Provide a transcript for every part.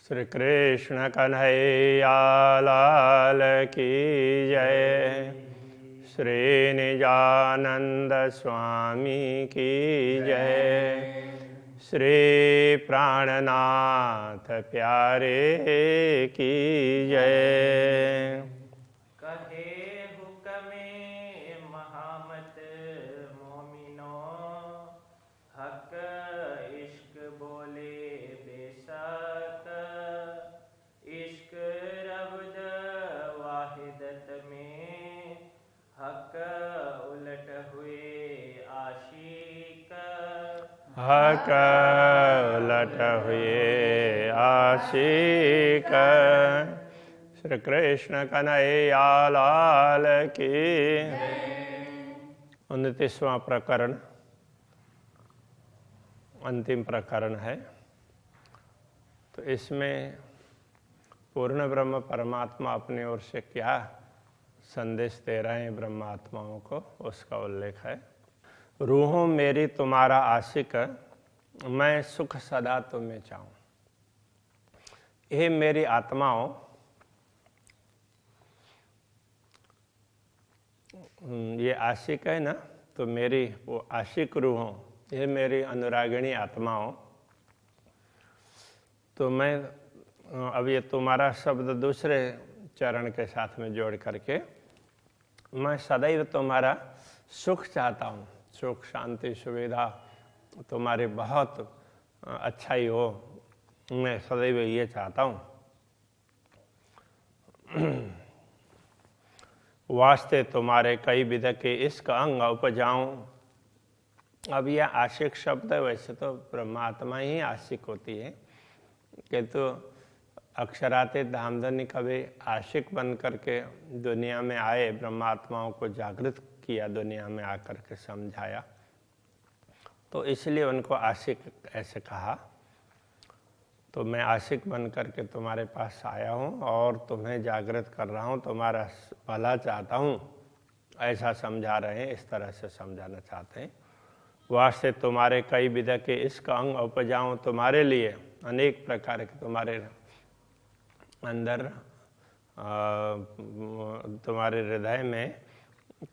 श्री कृष्ण कन्हैया लाल की जय। श्री निजानंद स्वामी की जय। श्री प्राणनाथ प्यारे की जय। कहे हुक्मे महामत मोमिनो, हक इश्क बोले बेशक, इश्क रब्द वाहिदत में, हक उलट हुए आशिक। हक उलट हुए आशिक। श्री कृष्ण कन्हैया लाल की। 29वां प्रकरण अंतिम प्रकरण है। तो इसमें पूर्ण ब्रह्म परमात्मा अपनी ओर से क्या संदेश दे रहे हैं ब्रह्मात्माओं को, उसका उल्लेख है। रूहों मेरी तुम्हारा आशिक, मैं सुख सदा तुम्हें चाहूं। हे मेरी आत्माओं, ये आशिक है ना, तो मेरी वो आशिक रूहों, ये मेरी अनुरागिणी आत्माओं, तो मैं अब ये तुम्हारा शब्द दूसरे चरण के साथ में जोड़ करके, मैं सदैव तुम्हारा सुख चाहता हूँ। सुख शांति सुविधा तुम्हारी बहुत अच्छाई हो, मैं सदैव ये चाहता हूँ। वास्ते तुम्हारे कई विध के इश्क अंग उपजाऊं। अब यह आशिक शब्द है, वैसे तो परमात्मा ही आशिक होती है, किंतु अक्षराते धामधनी कभी आशिक बन करके दुनिया में आए, ब्रह्मात्माओं को जागृत किया, दुनिया में आकर के समझाया, तो इसलिए उनको आशिक ऐसे कहा। तो मैं आशिक बन करके तुम्हारे पास आया हूँ और तुम्हें जागृत कर रहा हूँ, तुम्हारा भला चाहता हूँ, ऐसा समझा रहे हैं, इस तरह से समझाना चाहते हैं। वास्ते तुम्हारे कई विध के इश्क अंग उपजाऊं, तुम्हारे लिए अनेक प्रकार के तुम्हारे अंदर तुम्हारे हृदय में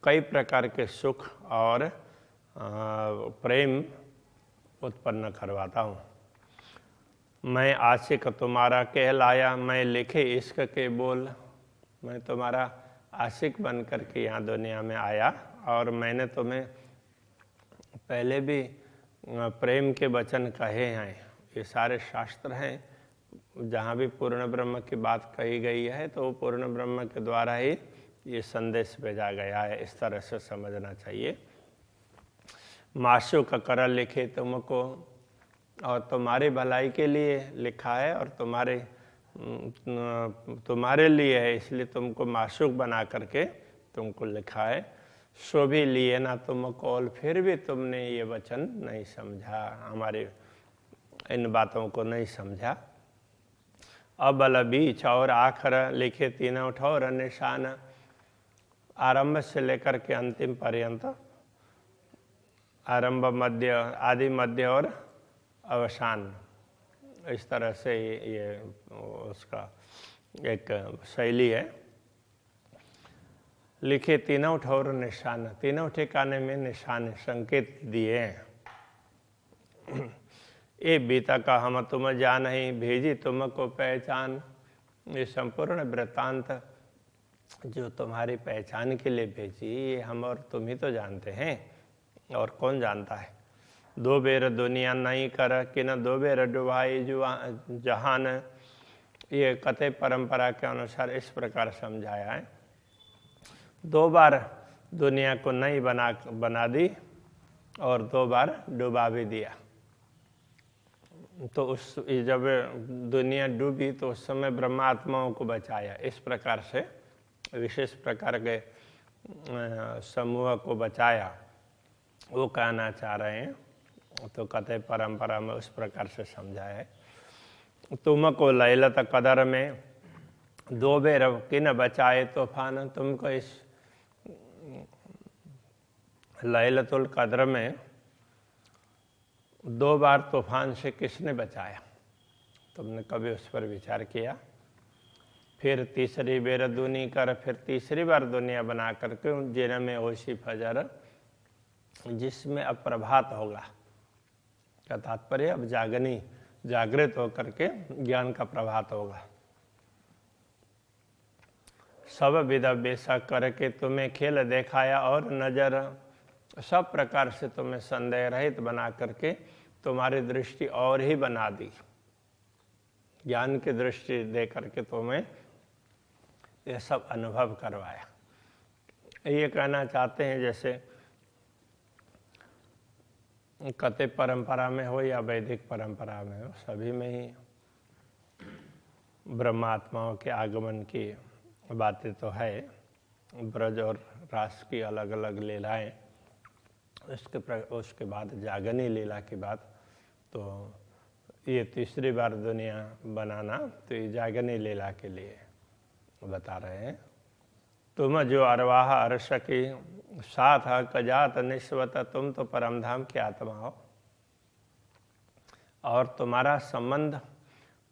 कई प्रकार के सुख और प्रेम उत्पन्न करवाता हूँ। मैं आशिक तुम्हारा कहलाया, मैं लिखे इश्क के बोल। मैं तुम्हारा आशिक बन कर के यहाँ दुनिया में आया और मैंने तुम्हें पहले भी प्रेम के वचन कहे हैं। ये सारे शास्त्र हैं, जहाँ भी पूर्ण ब्रह्म की बात कही गई है तो वो पूर्ण ब्रह्म के द्वारा ही ये संदेश भेजा गया है, इस तरह से समझना चाहिए। माशूक कर लिखे तुमको, और तुम्हारी भलाई के लिए लिखा है और तुम्हारे लिए है, इसलिए तुमको माशूक बना करके तुमको लिखा है। सो भी लिए ना तुमको, और फिर भी तुमने ये वचन नहीं समझा, हमारे इन बातों को नहीं समझा। अबल बीच और आखिर लिखे तीनों ठोर निशान, आरंभ से लेकर के अंतिम पर्यंत, आरंभ मध्य आदि मध्य और अवसान, इस तरह से ये उसका एक शैली है। लिखे तीनों ठोर निशान, तीनों ठिकाने में निशान संकेत दिए हैं। ये बीता का हम तुम जान ही, भेजी तुमको पहचान। ये संपूर्ण वृत्तांत जो तुम्हारी पहचान के लिए भेजी, ये हम और तुम ही तो जानते हैं, और कौन जानता है। दो बेर दुनिया नहीं कर, कि न दो बेर डुबाई जहान। ये कथे परंपरा के अनुसार इस प्रकार समझाया है। 2 बार दुनिया को नहीं बना दी और 2 बार डुबा भी दिया। तो जब दुनिया डूबी तो उस समय ब्रह्मात्माओं को बचाया। इस प्रकार से विशेष प्रकार के समूह को बचाया, वो कहना चाह रहे हैं। तो कथे परंपरा में उस प्रकार से समझाया है। तुमको लैलत कदर में 2 बेर किन बचाए तूफान। तुमको इस लैलतुल कद्र में 2 बार तूफान से किसने बचाया? तुमने कभी उस पर विचार किया? फिर तीसरी बेर दुनी कर, फिर तीसरी बार दुनिया बना करके जिन में ओशी फजर, जिसमें अब प्रभात होगा का तात्पर्य अब जागृत होकर के ज्ञान का प्रभात होगा। सब विध बेशक करके तुम्हें खेल दिखाया और नजर, सब प्रकार से तुम्हें संदेह रहित बना करके तुम्हारी दृष्टि और ही बना दी, ज्ञान की दृष्टि दे करके तुम्हें ये सब अनुभव करवाया। ये कहना चाहते हैं जैसे कते परंपरा में हो या वैदिक परंपरा में हो, सभी में ही ब्रह्मात्माओं के आगमन की बातें तो है। ब्रज और रास की अलग अलग लीलाएं, उसके बाद जागनी लीला की बात, तो ये तीसरी बार दुनिया बनाना तो ये जागनी लीला के लिए बता रहे हैं। तुम जो अरवाह अर्श की साथ कजात निस्वत, तुम तो परमधाम की आत्मा हो और तुम्हारा संबंध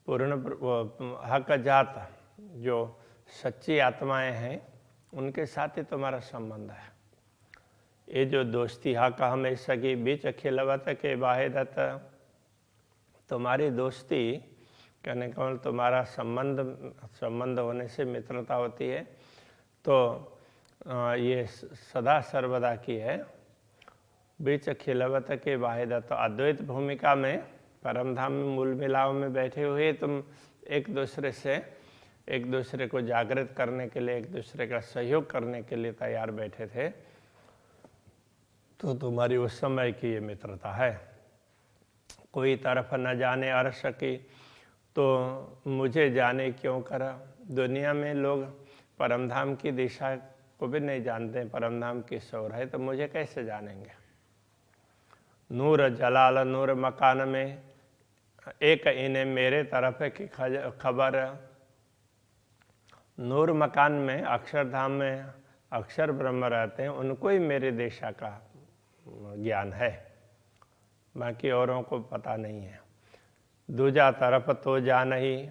पूर्ण हक जात, जो सच्ची आत्माएं हैं उनके साथ ही तुम्हारा संबंध है। ये जो दोस्ती हक हमेशा की बीच खिलवत के वाहिदत, तुम्हारी दोस्ती कहने का मतलब तुम्हारा संबंध होने से मित्रता होती है, तो ये सदा सर्वदा की है। बीच खिलवत के वाहिदत, तो अद्वैत भूमिका में परमधाम में मूल मिलाव में बैठे हुए तुम एक दूसरे को जागृत करने के लिए, एक दूसरे का सहयोग करने के लिए तैयार बैठे थे, तो तुम्हारी उस समय की ये मित्रता है। कोई तरफ न जाने अर्श की, तो मुझे जाने क्यों करा। दुनिया में लोग परमधाम की दिशा को भी नहीं जानते, परमधाम किस ओर है, तो मुझे कैसे जानेंगे। नूर जलाल नूर मकान में, एक इन्हें मेरे तरफ की खबर। नूर मकान में, अक्षरधाम में अक्षर ब्रह्म रहते हैं, उनको ही मेरी दिशा का ज्ञान है, बाकी औरों को पता नहीं है। दूजा तरफ तो जा नहीं,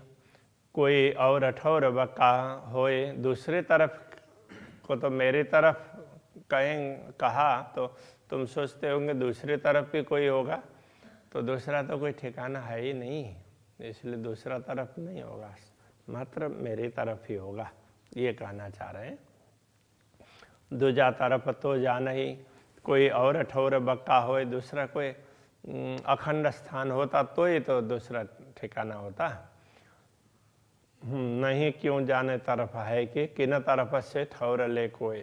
कोई और ठौर बका होए। दूसरी तरफ को तो मेरी तरफ कहा तो तुम सोचते होंगे दूसरी तरफ भी कोई होगा, तो दूसरा तो कोई ठिकाना है ही नहीं, इसलिए दूसरा तरफ नहीं होगा, मात्र मेरी तरफ ही होगा, ये कहना चाह रहे हैं। दूजा तरफ तो जा नहीं, कोई और ठौर बक्का होए। दूसरा कोई अखंड स्थान होता तो ही तो दूसरा ठिकाना होता। नहीं क्यों जाने तरफ है कि किन तरफ से ठौर ले कोई,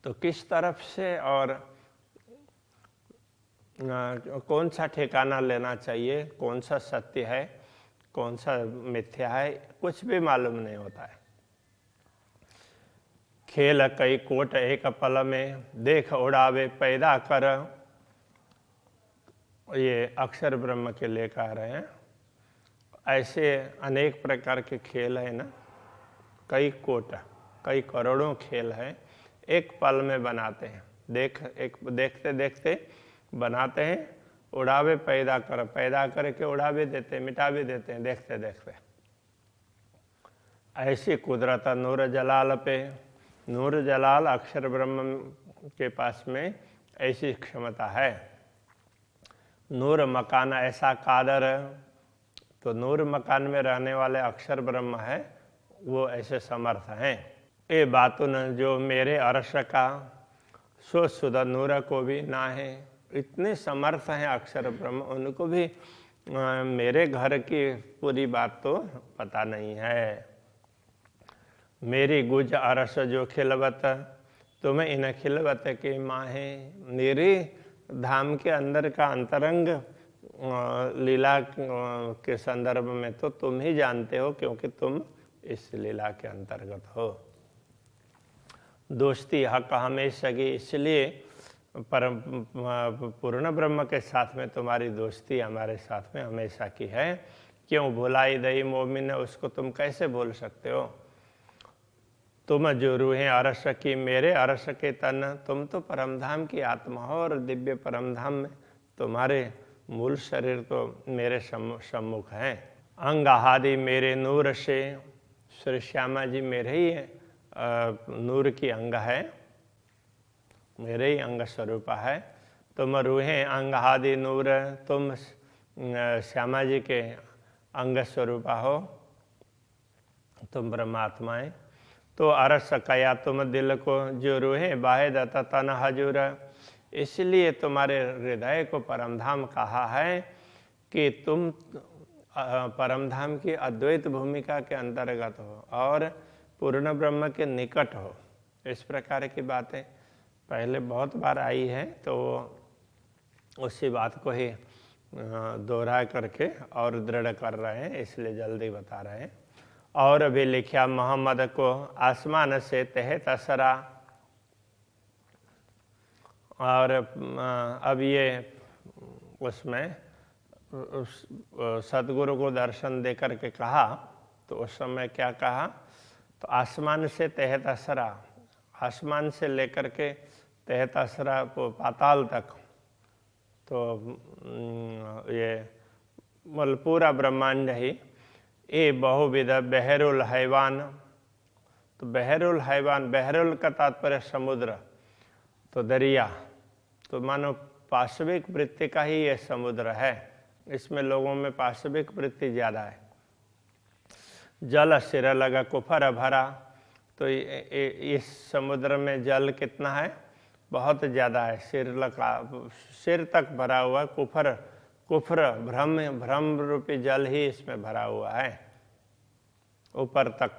तो किस तरफ से और कौन सा ठिकाना लेना चाहिए, कौन सा सत्य है, कौन सा मिथ्या है, कुछ भी मालूम नहीं होता है। खेल कई कोट एक पल में, देख उड़ावे पैदा कर। ये अक्षर ब्रह्म के लिए कह रहे हैं। ऐसे अनेक प्रकार के खेल है ना, कई कोट, कई करोड़ों खेल हैं, एक पल में बनाते हैं। देखते देखते बनाते हैं, उड़ावे पैदा करके उड़ा भी देते हैं, मिटा भी देते हैं देखते देखते। ऐसी कुदरत नूर जलाल पे, नूर जलाल अक्षर ब्रह्म के पास में ऐसी क्षमता है। नूर मकान ऐसा कादर, तो नूर मकान में रहने वाले अक्षर ब्रह्म है, वो ऐसे समर्थ हैं। ये बातों न जो मेरे अर्श का, सो सुधा नूर को भी ना है। इतने समर्थ हैं अक्षर ब्रह्म, उनको भी मेरे घर की पूरी बात तो पता नहीं है। मेरी गुज अरस जो खिलवत, तुम्हें इन खिलवत की माँ है। मेरी धाम के अंदर का अंतरंग लीला के संदर्भ में तो तुम ही जानते हो, क्योंकि तुम इस लीला के अंतर्गत हो। दोस्ती हक हमेशा की, इसलिए परम पूर्ण ब्रह्म के साथ में तुम्हारी दोस्ती हमारे साथ में हमेशा की है। क्यों भुलाई दई मोमिन, उसको तुम कैसे भूल सकते हो। तुम जो रूहें अरस की, मेरे अरस के तन, तुम तो परमधाम की आत्मा हो और दिव्य परमधाम में तुम्हारे मूल शरीर तो मेरे सम्मुख है। अंग आदि मेरे नूर से, श्री श्यामा जी मेरे ही नूर की अंग है, मेरे ही अंग स्वरूप है। तुम रूहें अंग आदि नूर, तुम श्यामा जी के अंग स्वरूप हो, तुम परमात्माएं। तो अरस कया तुम दिल को, जो रूहें बाहे दत्ता तन हजूर। इसलिए तुम्हारे हृदय को परमधाम कहा है कि तुम परमधाम की अद्वैत भूमिका के अंतर्गत हो और पूर्ण ब्रह्म के निकट हो। इस प्रकार की बातें पहले बहुत बार आई है, तो उसी बात को ही दोहरा करके और दृढ़ कर रहे हैं, इसलिए जल्दी बता रहे हैं। और भी लिखा मोहम्मद को आसमान से तहत असरा। और अब ये उसमें सदगुरु को दर्शन दे करके कहा, तो उस समय क्या कहा, तो आसमान से तहत असरा, आसमान से लेकर के तहत असरा पाताल तक, तो ये पूरा ब्रह्मांड ही ये बहुविध बहरुल हैवान। तो बहरुल हैवान, बहरुल का तात्पर्य समुद्र, तो दरिया, तो मानो पाशविक वृत्ति का ही ये समुद्र है। इसमें लोगों में पाशविक वृत्ति ज़्यादा है। जल सिर लगा कुफर भरा, तो इस समुद्र में जल कितना है, बहुत ज़्यादा है, सिर तक भरा हुआ कुफर, भ्रम रूपी जल ही इसमें भरा हुआ है, ऊपर तक।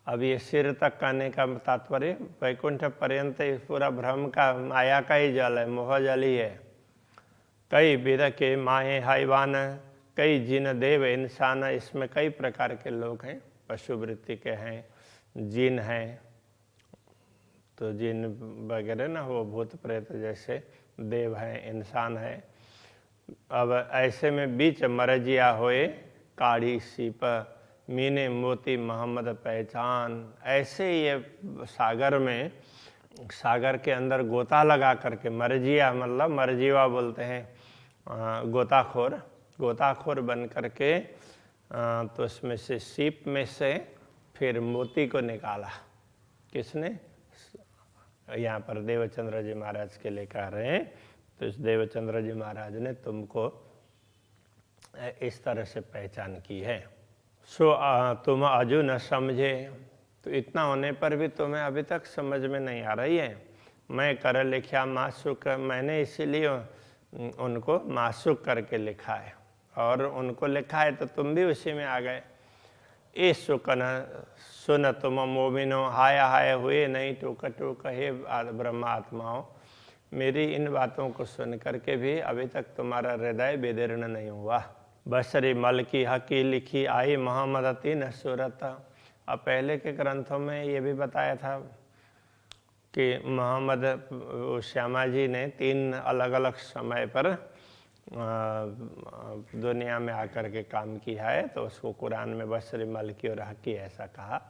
अब ये सिर तक कहने का तात्पर्य वैकुंठ पर्यंत पूरा भ्रम का, माया का ही जल है, मोह जल ही है। कई विध के माए हैवान, कई जिन देव इंसान, इसमें कई प्रकार के लोग हैं, पशु वृत्ति के हैं, जिन हैं, तो जिन वगैरह ना, वो भूत प्रेत जैसे देव हैं, इंसान है। अब ऐसे में बीच मरजिया होए काढ़ी सीप, मीने मोती मोहम्मद पहचान। ऐसे ये सागर में, सागर के अंदर गोता लगा करके, मरजिया मतलब मरजीवा बोलते हैं, गोताखोर बन करके, तो उसमें से सीप में से फिर मोती को निकाला। किसने? यहाँ पर देवचंद्र जी महाराज के लिए कह रहे हैं। तो इस देवचंद्र जी महाराज ने तुमको इस तरह से पहचान की है। सो तुम अजू न समझे, तो इतना होने पर भी तुम्हें अभी तक समझ में नहीं आ रही है। मैं कर लिखा मासुक, मैंने इसीलिए उनको मासुक करके लिखा है, और उनको लिखा है तो तुम भी उसी में आ गए। ए सुकन सुन तुम मोमिनो, हाय हाय हुए नहीं टूक टूक, हे ब्रह्मात्माओं, मेरी इन बातों को सुन करके भी अभी तक तुम्हारा हृदय विदीर्ण नहीं हुआ। बसरी मल की हकी लिखी आई मोहम्मद तीन सूरत। अब पहले के ग्रंथों में ये भी बताया था कि मोहम्मद श्यामा जी ने 3 अलग अलग समय पर दुनिया में आकर के काम किया है, तो उसको कुरान में बसरी मलकी और हकी ऐसा कहा।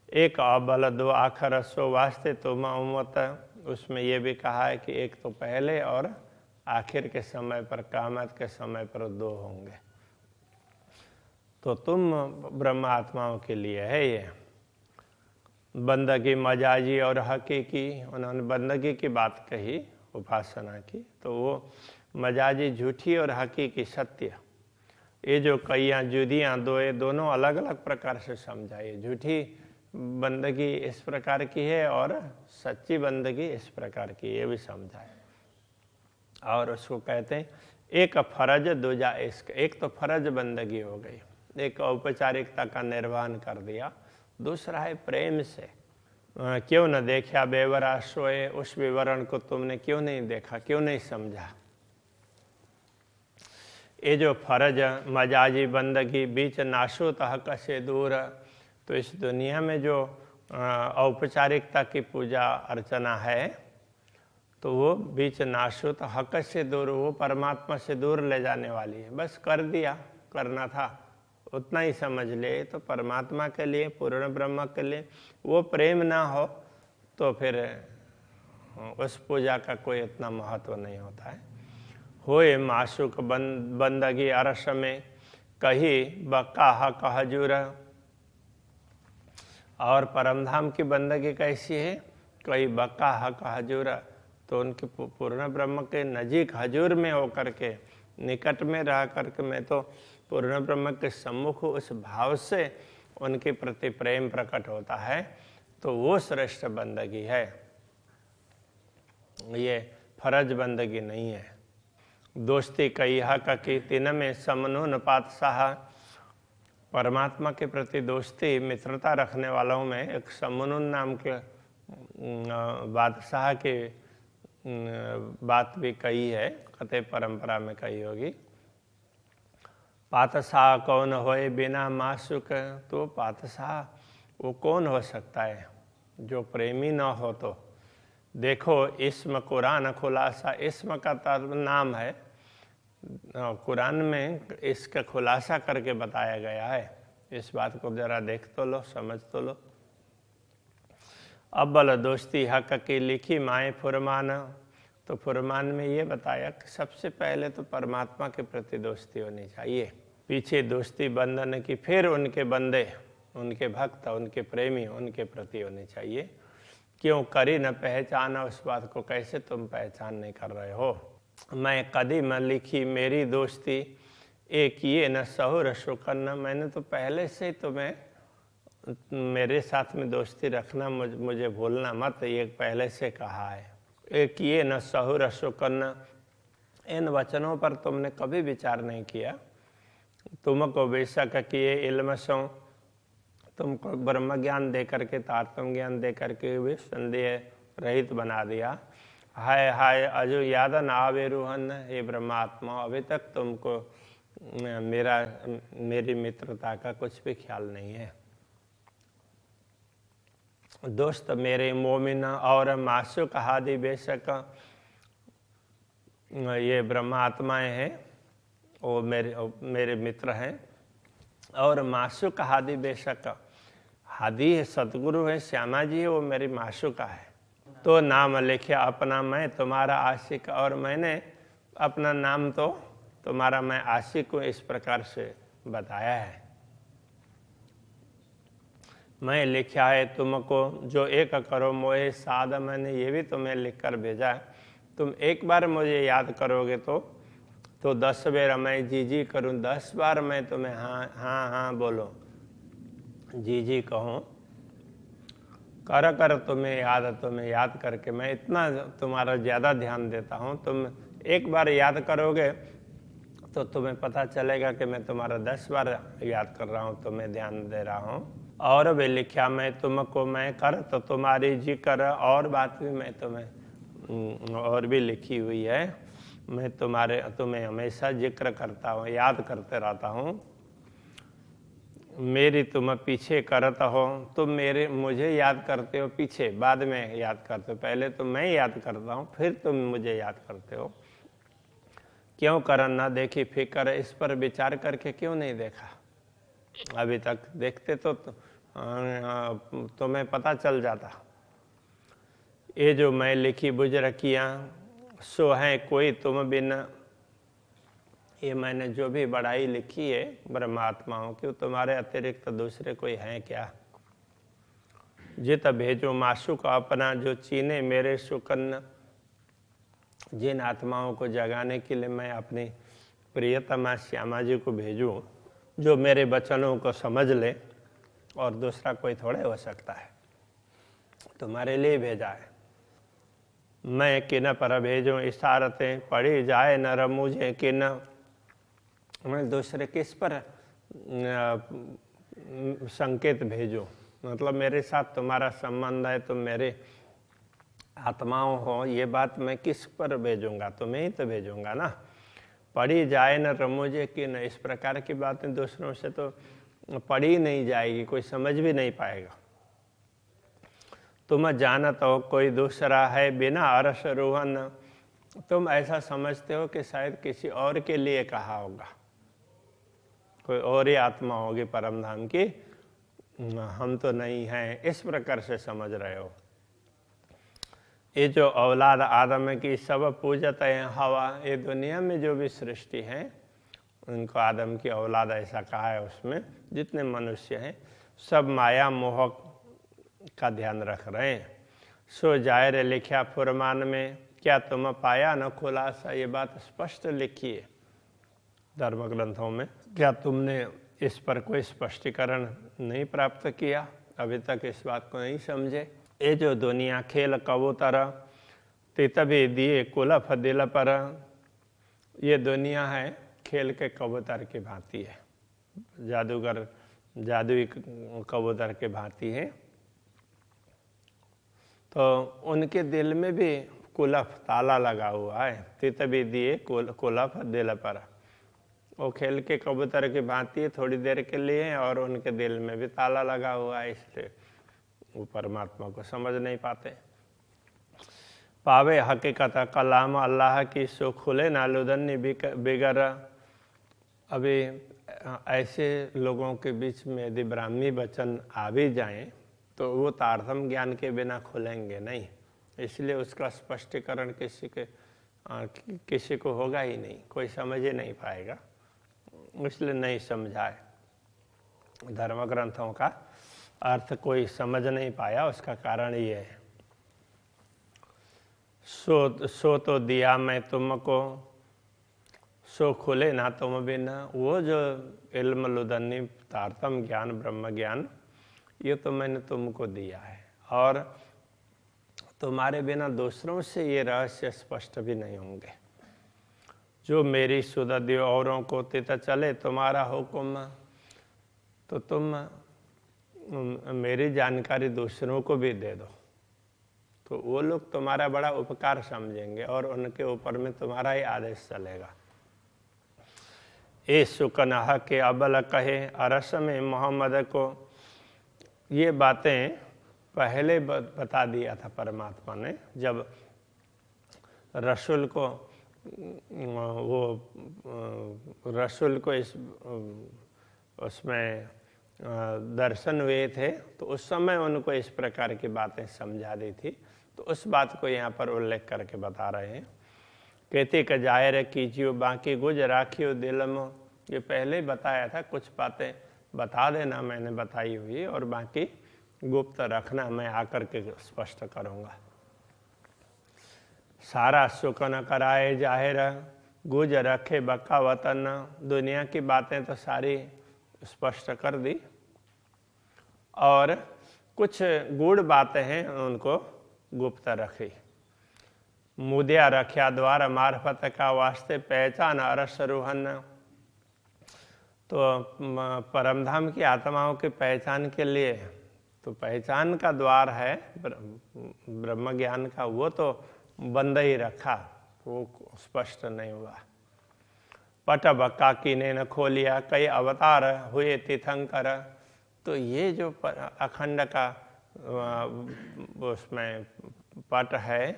एक अबल 2 आखर सो वास्ते तुम उम्मत, उसमें ये भी कहा है कि एक तो पहले और आखिर के समय पर, क़यामत के समय पर 2 होंगे। तो तुम ब्रह्म आत्माओं के लिए है ये बंदगी मजाजी और हकीकी। उन्होंने बंदगी की बात कही, उपासना की, तो वो मजाजी झूठी और हकीकी सत्य। ये जो कईयाँ जुदियाँ दोनों अलग अलग प्रकार से समझाइए। झूठी बंदगी इस प्रकार की है और सच्ची बंदगी इस प्रकार की, ये भी समझाए। और उसको कहते हैं एक फर्ज दूजा इश्क। एक तो फर्ज बंदगी हो गई, एक औपचारिकता का निर्वहन कर दिया, दूसरा है प्रेम से। क्यों न देखा बेवरा सोए, उस विवरण को तुमने क्यों नहीं देखा, क्यों नहीं समझा। ये जो फर्ज मजाजी बंदगी बीच नाशुत हक से दूर, तो इस दुनिया में जो औपचारिकता की पूजा अर्चना है, तो वो बीच नाशुत हक से दूर, वो परमात्मा से दूर ले जाने वाली है। बस कर दिया, करना था उतना ही समझ ले, तो परमात्मा के लिए, पूर्ण ब्रह्म के लिए वो प्रेम ना हो तो फिर उस पूजा का कोई इतना महत्व नहीं होता है। होए माशुक बंदगी अरस में, कही बकाह कहजूर। और परमधाम की बंदगी कैसी है? कई बकाह कहजूर, तो उनके पूर्ण ब्रह्म के नजीक हजूर में होकर के, निकट में रह करके मैं तो पूर्ण ब्रह्म के सम्मुख उस भाव से उनके प्रति प्रेम प्रकट होता है, तो वो श्रेष्ठ बंदगी है। ये फर्ज बंदगी नहीं है। दोस्ती कई हक की तीन में समनुन पातशाह, परमात्मा के प्रति दोस्ती मित्रता रखने वालों में एक समनुन नाम के बादशाह की बात भी कही है, कथे परंपरा में कही होगी। पातशाह कौन होए बिना माशुक, तो पातशाह वो कौन हो सकता है जो प्रेमी न हो? तो देखो इस्म कुरान खुलासा, इस्म का नाम है, कुरान में इसका खुलासा करके बताया गया है। इस बात को जरा देख तो लो, समझ तो लो। अव्वल दोस्ती हक की लिखी माए फुरमान, तो फुरमान में ये बताया कि सबसे पहले तो परमात्मा के प्रति दोस्ती होनी चाहिए, पीछे दोस्ती बंधन की, फिर उनके बंदे, उनके भक्त, उनके प्रेमी, उनके प्रति होनी चाहिए। क्यों करी न पहचान, उस बात को कैसे तुम पहचान नहीं कर रहे हो? मैं कदी न लिखी मेरी दोस्ती, एक ये न सहुर शुकन, मैंने तो पहले से ही तुम्हें मेरे साथ में दोस्ती रखना, मुझे भूलना मत, ये पहले से कहा है। एक ये न सहुर शुकन, इन वचनों पर तुमने कभी विचार नहीं किया। तुमको बेशक किए इल्म सो, तुमको ब्रह्म ज्ञान दे करके, तारतम ज्ञान दे करके भी संदेह रहित बना दिया। हाय हाय अजो याद न आवे रूहन, हे ब्रह्मात्मा अभी तक तुमको मेरी मित्रता का कुछ भी ख्याल नहीं है। दोस्त मेरे मोमिन और माशुक हादि बेशक, ये ब्रह्मात्माएं हैं, वो मेरे मित्र हैं। और माशुक हादि बेशक, हादि है सतगुरु है, श्यामा जी है, वो मेरी माशुका है। तो नाम लिखे अपना मैं तुम्हारा आशिक, और मैंने अपना नाम तो तुम्हारा मैं आशिक को इस प्रकार से बताया है। मैं लिखा है तुमको जो एक करो मोहे साद, मैंने ये भी तुम्हें लिख कर भेजा है। तुम एक बार मुझे याद करोगे तो 10 बार मैं जी जी करूं, 10 बार मैं तुम्हें हाँ हाँ हाँ बोलो, जी जी कहूँ, कर कर तुम्हें याद करके मैं इतना तुम्हारा ज़्यादा ध्यान देता हूँ। तुम एक बार याद करोगे तो तुम्हें पता चलेगा कि मैं तुम्हारा 10 बार याद कर रहा हूँ, तुम्हें ध्यान दे रहा हूँ। और भी लिखा मैं तुमको मैं कर, तो तुम्हारी जिक्र, और बात भी मैं तुम्हें और भी लिखी हुई है। मैं तुम्हें हमेशा जिक्र करता हूँ, याद करते रहता हूँ। मेरी तुम पीछे करता हो, तुम मुझे याद करते हो पीछे, बाद में याद करते हो, पहले तो मैं याद करता हूँ, फिर तुम मुझे याद करते हो। क्यों करन ना देखी फिक्र, इस पर विचार करके क्यों नहीं देखा? अभी तक देखते तो तुम्हें पता चल जाता। ये जो मैं लिखी बुझ रखियाँ सो है कोई तुम बिन, ये मैंने जो भी बढ़ाई लिखी है ब्रह्मात्माओं की, तुम्हारे अतिरिक्त दूसरे कोई हैं क्या? जित भेजो माशुक अपना, जो चीने मेरे सुकन, जिन आत्माओं को जगाने के लिए मैं अपनी प्रियतमा श्यामा जी को भेजूं, जो मेरे वचनों को समझ ले, और दूसरा कोई थोड़े हो सकता है, तुम्हारे लिए भेजा है। मैं किन पर भेजूं इशारतें, पढ़ी जाए न रमूझे किन, मैं दूसरे किस पर संकेत भेजूं? मतलब मेरे साथ तुम्हारा संबंध है, तुम मेरे आत्माओं हो, ये बात मैं किस पर भेजूंगा? तुम्हें ही तो भेजूंगा ना। पढ़ी जाए न रमूझे किन, इस प्रकार की बातें दूसरों से तो पढ़ी नहीं जाएगी, कोई समझ भी नहीं पाएगा। तुम जानत हो कोई दूसरा है बिना अरस रूहन, तुम ऐसा समझते हो कि शायद किसी और के लिए कहा होगा, कोई और ही आत्मा होगी परमधाम की, हम तो नहीं हैं, इस प्रकार से समझ रहे हो। ये जो औलाद आदम की सब पूजत है हवा, ये दुनिया में जो भी सृष्टि है उनको आदम की औलाद ऐसा कहा है। उसमें जितने मनुष्य हैं सब माया मोह का ध्यान रख रहे हैं। सो जाहिर लिखा फुरमान में, क्या तुम पाया न खुलासा, ये बात स्पष्ट लिखी है धर्म ग्रंथों में। क्या तुमने इस पर कोई स्पष्टीकरण नहीं प्राप्त किया? अभी तक इस बात को नहीं समझे। ये जो दुनिया खेल कबूतर तितभी दिए कुलफ दिल पर, ये दुनिया है खेल के कबूतर की भांति है, जादूगर जादुई कबूतर के भांति है। तो उनके दिल में भी कुलफ ताला लगा हुआ है। तितभी दिए कुलफ दिल पर, वो खेल के कबूतर की भांति है थोड़ी देर के लिए, और उनके दिल में भी ताला लगा हुआ है, इसलिए वो परमात्मा को समझ नहीं पाते। पावे हकीकत कलाम अल्लाह की सो खुले नालुदन्नी बिगर। अभी ऐसे लोगों के बीच में यदि ब्राह्मी वचन आ भी जाएं तो वो तारतम ज्ञान के बिना खुलेंगे नहीं, इसलिए उसका स्पष्टीकरण किसी को होगा ही नहीं, कोई समझ ही नहीं पाएगा, इसलिए नहीं समझाए। धर्म ग्रंथों का अर्थ कोई समझ नहीं पाया, उसका कारण ये है। सो तो दिया मैं तुमको, सो खुले ना तुम बिना। वो जो इल्म लुदन्नी तारतम ज्ञान ब्रह्म ज्ञान, ये तो मैंने तुमको दिया है, और तुम्हारे बिना दूसरों से ये रहस्य स्पष्ट भी नहीं होंगे। जो मेरी सुदद्य औरों को तित चले तुम्हारा हुक्म, तो तुम मेरी जानकारी दूसरों को भी दे दो, तो वो लोग तुम्हारा बड़ा उपकार समझेंगे और उनके ऊपर में तुम्हारा ही आदेश चलेगा। ए सुकनह के अबल कहे अरस में मोहम्मद को, ये बातें पहले बता दिया था परमात्मा ने, जब रसूल को रसूल को उसमें दर्शन हुए थे, तो उस समय उनको इस प्रकार की बातें समझा दी थी। तो उस बात को यहाँ पर उल्लेख करके बता रहे हैं। कहते कि जाहिर कीजियो बाकी गुज राखियो दिल में, ये पहले ही बताया था, कुछ बातें बता देना मैंने बताई हुई, और बाकी गुप्त रखना, मैं आकर के स्पष्ट करूँगा। सारा सुख न कराए जाहिर गुज रखे बका वतन, दुनिया की बातें तो सारी स्पष्ट कर दी, और कुछ गूढ़ बातें हैं उनको गुप्त रखी। मुद्या रख्या द्वार मार्फत का वास्ते पहचान अरस रूहन, तो परमधाम की आत्माओं की पहचान के लिए तो पहचान का द्वार है ब्रह्म ज्ञान का, वो तो बंद ही रखा, वो स्पष्ट नहीं हुआ। पट बक्का कीने न खोलिया कई अवतार हुए तीर्थंकर, तो ये जो अखंड का उसमें पट है,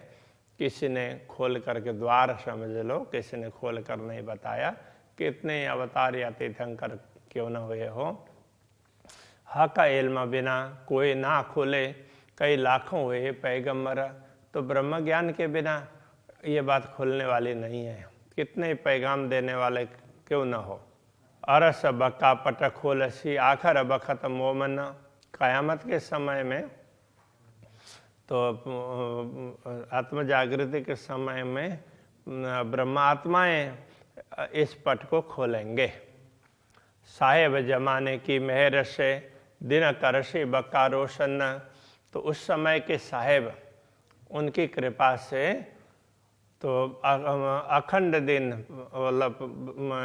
किसी ने खोल करके द्वार समझ लो, किसी ने खोल कर नहीं बताया, कितने अवतार या तीर्थंकर क्यों न हुए हो। हक इल्म बिना कोई ना खोले कई लाखों हुए पैगंबर, तो ब्रह्म ज्ञान के बिना ये बात खुलने वाली नहीं है, कितने पैगाम देने वाले क्यों न हो। अरस बक्का पट खोलसी आखर बखत मोमन, कयामत के समय में तो आत्म जागृति के समय में ब्रह्मात्माएं इस पट को खोलेंगे। साहेब जमाने की मेहर से दिन करशी बक्का रोशन, तो उस समय के साहेब उनकी कृपा से तो अखंड दिन, मतलब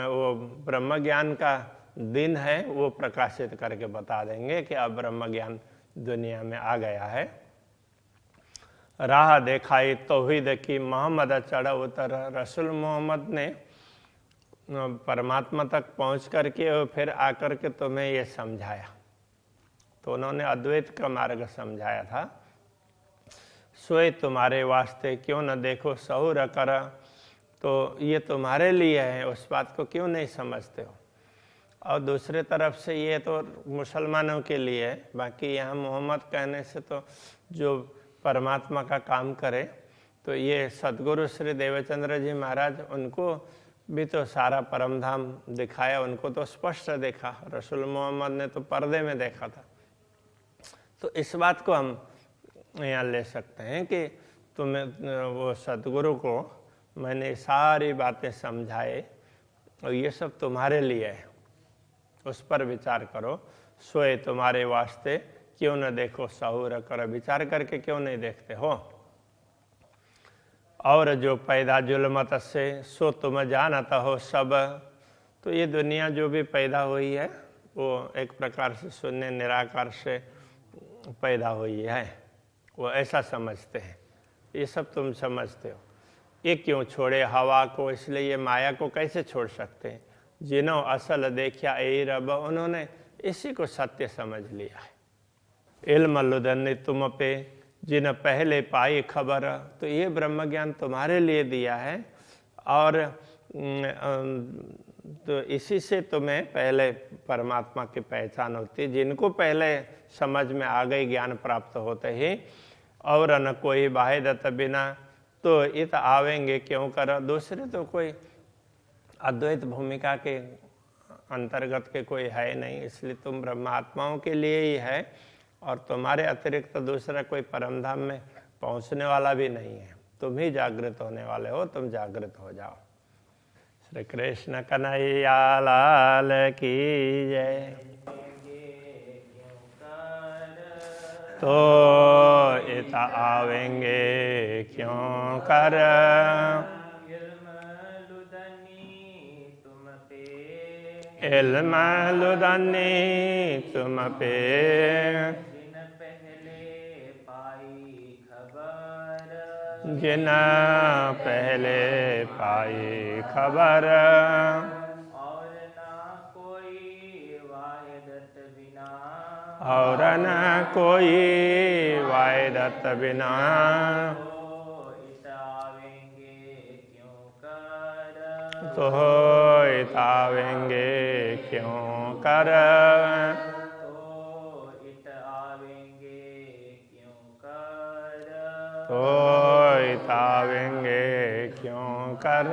वो ब्रह्म ज्ञान का दिन है, वो प्रकाशित करके बता देंगे कि अब ब्रह्म ज्ञान दुनिया में आ गया है। राह दिखाई तौहीद की मोहम्मद चढ़ उतर, रसूल मोहम्मद ने परमात्मा तक पहुंच करके और फिर आकर के तुम्हें ये समझाया, तो उन्होंने अद्वैत का मार्ग समझाया था। सोए तुम्हारे वास्ते क्यों न देखो सहूर कर, तो ये तुम्हारे लिए है, उस बात को क्यों नहीं समझते हो। और दूसरे तरफ से ये तो मुसलमानों के लिए है, बाकी यहाँ मोहम्मद कहने से तो जो परमात्मा का काम करे। तो ये सद्गुरु श्री देवचंद्र जी महाराज, उनको भी तो सारा परम धाम दिखाया, उनको तो स्पष्ट देखा। रसूल मोहम्मद ने तो पर्दे में देखा था। तो इस बात को हम यहाँ ले सकते हैं कि तुम्हें वो सद्गुरु को मैंने सारी बातें समझाए और ये सब तुम्हारे लिए है, उस पर विचार करो। सोए तुम्हारे वास्ते क्यों न देखो सहूर करो, विचार करके क्यों नहीं देखते हो। और जो पैदा जुल्मत से सो तुम जानता हो सब। तो ये दुनिया जो भी पैदा हुई है वो एक प्रकार से शून्य निराकार से पैदा हुई है, वो ऐसा समझते हैं। ये सब तुम समझते हो। ये क्यों छोड़े हवा को, इसलिए ये माया को कैसे छोड़ सकते हैं। जिन्हों असल देखा ए रब, उन्होंने इसी को सत्य समझ लिया है। इल्म लुदन्नी तुम पे जिन पहले पाई खबर। तो ये ब्रह्म ज्ञान तुम्हारे लिए दिया है और तो इसी से तुम्हें पहले परमात्मा की पहचान होती है। जिनको पहले समझ में आ गई ज्ञान प्राप्त होते ही, और न कोई वाहिदत बिना तो इत आवेंगे क्यों कर। दूसरे तो कोई अद्वैत भूमिका के अंतर्गत के कोई है नहीं, इसलिए तुम ब्रह्मात्माओं के लिए ही है और तुम्हारे अतिरिक्त तो दूसरा कोई परमधाम में पहुंचने वाला भी नहीं है। तुम ही जागृत होने वाले हो, तुम जागृत हो जाओ। श्री कृष्ण कन्हैया लाल की जय। तो इत आवेंगे क्यों कर। इल्म लुदन्नी तुम पे जिन पहले पाई खबर। और ना कोई वाहिदत बिना, और न कोई वाहिदत बिना तो इत आवेंगे क्यों कर। तो इत आवेंगे क्यों कर। तो इत आवेंगे क्यों कर। तो इत आवेंगे क्यों कर।